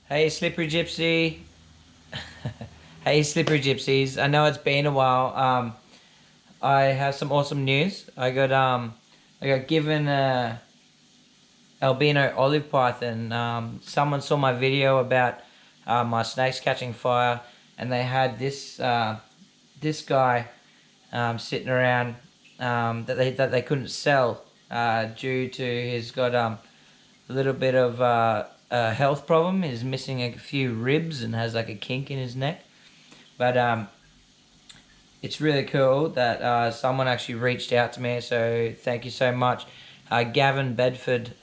Hey, Slippery Gypsy. Hey, Slippery Gypsies. I know it's been a while. I have some awesome news. I got given a albino olive python. Someone saw my video about my snakes catching fire, and they had this guy sitting around that they couldn't sell due to he's got a little bit of a health problem. He's missing a few ribs and has like a kink in his neck. But it's really cool that someone actually reached out to me. So thank you so much. Gavin Bedford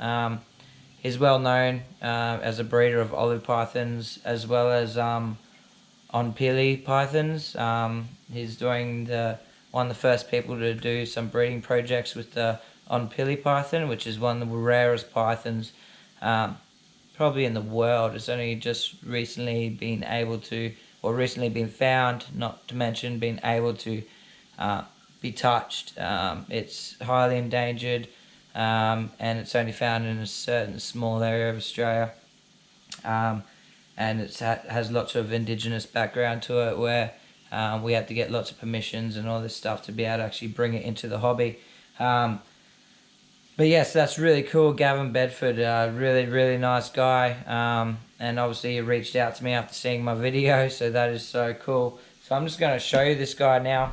is well known as a breeder of olive pythons as well as on pili pythons. He's doing one of the first people to do some breeding projects with the on pili python, which is one of the rarest pythons probably in the world. It's only just recently been able to, or recently been found, not to mention been able to be touched. It's highly endangered, and it's only found in a certain small area of Australia. And it has lots of indigenous background to it, where we have to get lots of permissions and all this stuff to be able to actually bring it into the hobby. But yes, that's really cool. Gavin Bedford, really, really nice guy. And obviously he reached out to me after seeing my video, so that is so cool. So I'm just going to show you this guy now.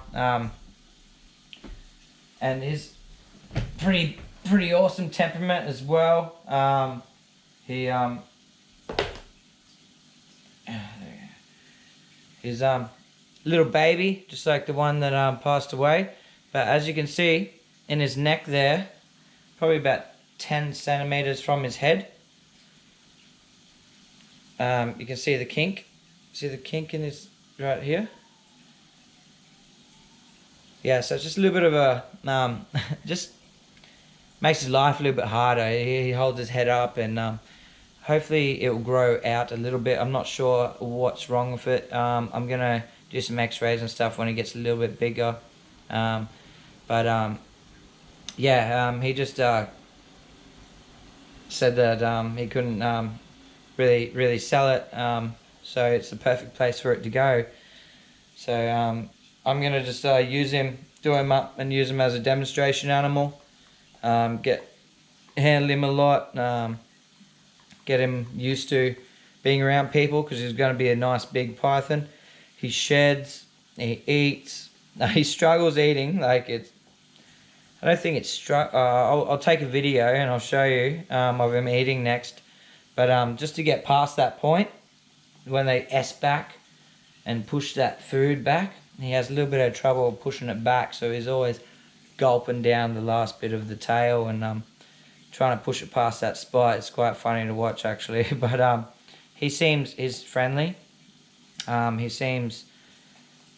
And he's pretty awesome temperament as well. He's little baby, just like the one that passed away. But as you can see, in his neck there, probably about 10 centimeters from his head, you can see the kink. See the kink in his right here? Yeah, so it's just a little bit of a just makes his life a little bit harder. He holds his head up, and hopefully it will grow out a little bit. I'm not sure what's wrong with it. I'm gonna do some x-rays and stuff when it gets a little bit bigger. Yeah, he just said that he couldn't really sell it, so it's the perfect place for it to go. So I'm gonna just use him, do him up, and use him as a demonstration animal. Handle him a lot. Get him used to being around people, because he's going to be a nice big python. He sheds, he eats. He struggles eating. Like it's, I don't think it's I'll take a video and I'll show you of him eating next. But just to get past that point, when they S back and push that food back, he has a little bit of trouble pushing it back. So he's always gulping down the last bit of the tail and trying to push it past that spot. It's quite funny to watch, actually. But he's friendly. He seems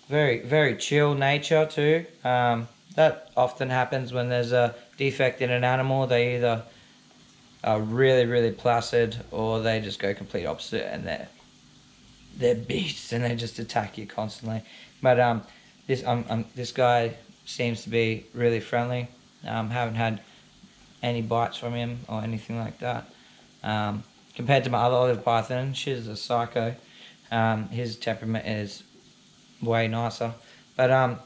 very chill nature too. That often happens when there's a defect in an animal. They either are really placid, or they just go complete opposite and they're beasts and they just attack you constantly. But this guy seems to be really friendly. Haven't had any bites from him or anything like that. Compared to my other olive python, she's a psycho. His temperament is way nicer. But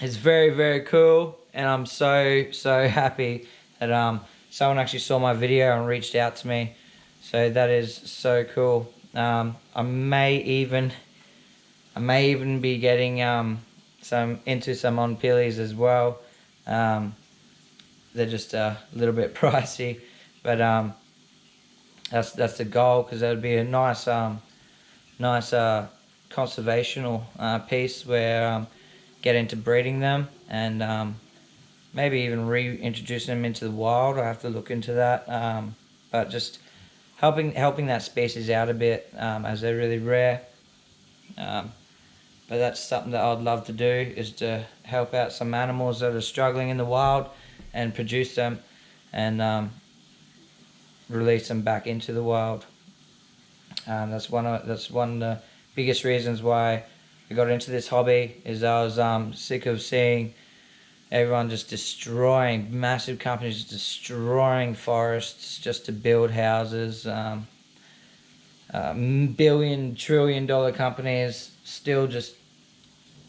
it's very cool, and I'm so happy that someone actually saw my video and reached out to me. So that is so cool. I may even be getting some on pillies as well. They're just a little bit pricey, but that's the goal, because that would be a nice conservational piece where get into breeding them, and maybe even reintroducing them into the wild. I have to look into that, but just helping that species out a bit, as they're really rare. But that's something that I'd love to do, is to help out some animals that are struggling in the wild and produce them and release them back into the wild. That's one of the biggest reasons why I got into this hobby, is I was sick of seeing everyone just destroying, massive companies destroying forests just to build houses. billion, trillion-dollar companies still just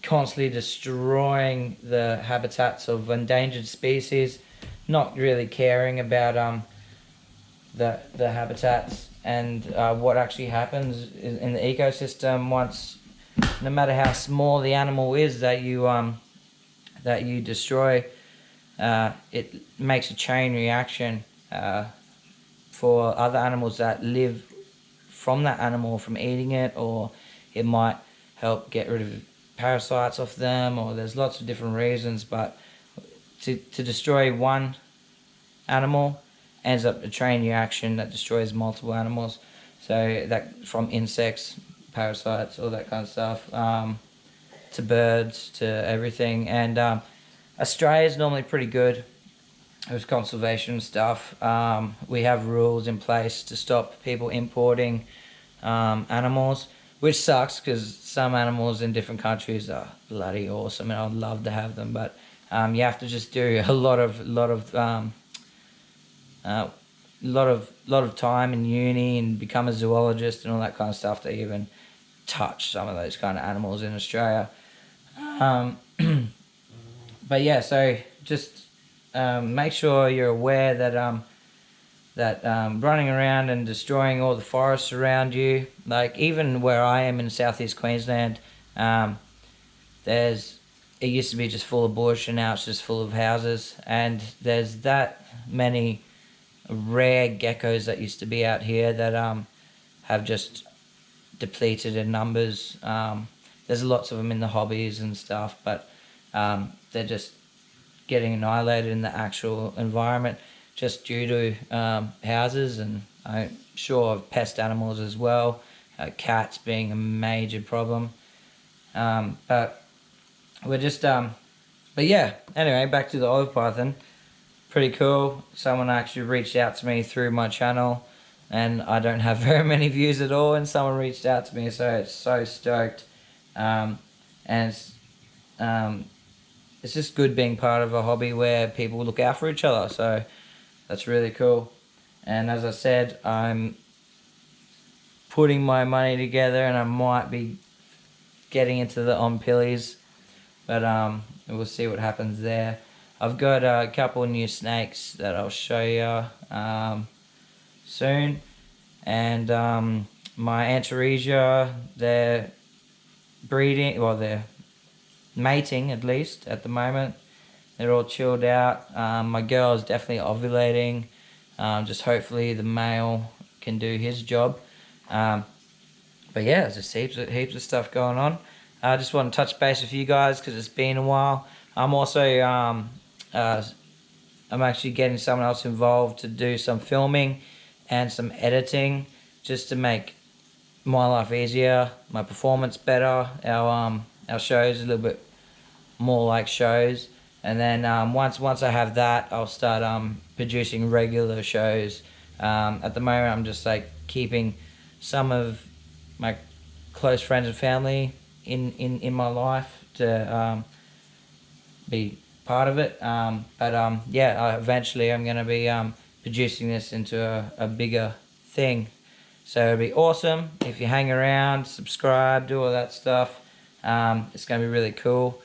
constantly destroying the habitats of endangered species, not really caring about the habitats and what actually happens in the ecosystem once, no matter how small the animal is that you destroy. It makes a chain reaction for other animals that live from that animal, from eating it, or it might help get rid of parasites off them, or there's lots of different reasons. But to destroy one animal ends up a chain reaction that destroys multiple animals. So that, from insects, parasites, all that kind of stuff, to birds, to everything. And Australia's normally pretty good with conservation stuff. We have rules in place to stop people importing animals, which sucks because some animals in different countries are bloody awesome and I'd love to have them, but you have to just do a lot of time in uni and become a zoologist and all that kind of stuff to even touch some of those kind of animals in Australia. But yeah, so just make sure you're aware that running around and destroying all the forests around you, like even where I am in southeast Queensland, it used to be just full of bush and now it's just full of houses, and there's that many rare geckos that used to be out here that have just depleted in numbers. There's lots of them in the hobbies and stuff, but they're just getting annihilated in the actual environment just due to houses, and I'm sure of pest animals as well, cats being a major problem. But we're just but yeah, anyway, back to the olive python. Pretty cool. Someone actually reached out to me through my channel, and I don't have very many views at all, and someone reached out to me, so it's so stoked. And it's just good being part of a hobby where people look out for each other, so that's really cool. And as I said, I'm putting my money together and I might be getting into the on-pillies, but we'll see what happens there. I've got a couple of new snakes that I'll show you soon, and my Antaresia, they're breeding, well, they're mating at least at the moment. They're all chilled out. My girl is definitely ovulating. Just hopefully the male can do his job. But yeah, there's just heaps of stuff going on. I just want to touch base with you guys because it's been a while. I'm also I'm actually getting someone else involved to do some filming and some editing just to make my life easier, my performance better, our shows a little bit more like shows. And then once I have that, I'll start producing regular shows. At the moment, I'm just like keeping some of my close friends and family in my life to be part of it. But yeah, eventually I'm going to be producing this into a bigger thing. So it'd be awesome if you hang around, subscribe, do all that stuff. It's going to be really cool.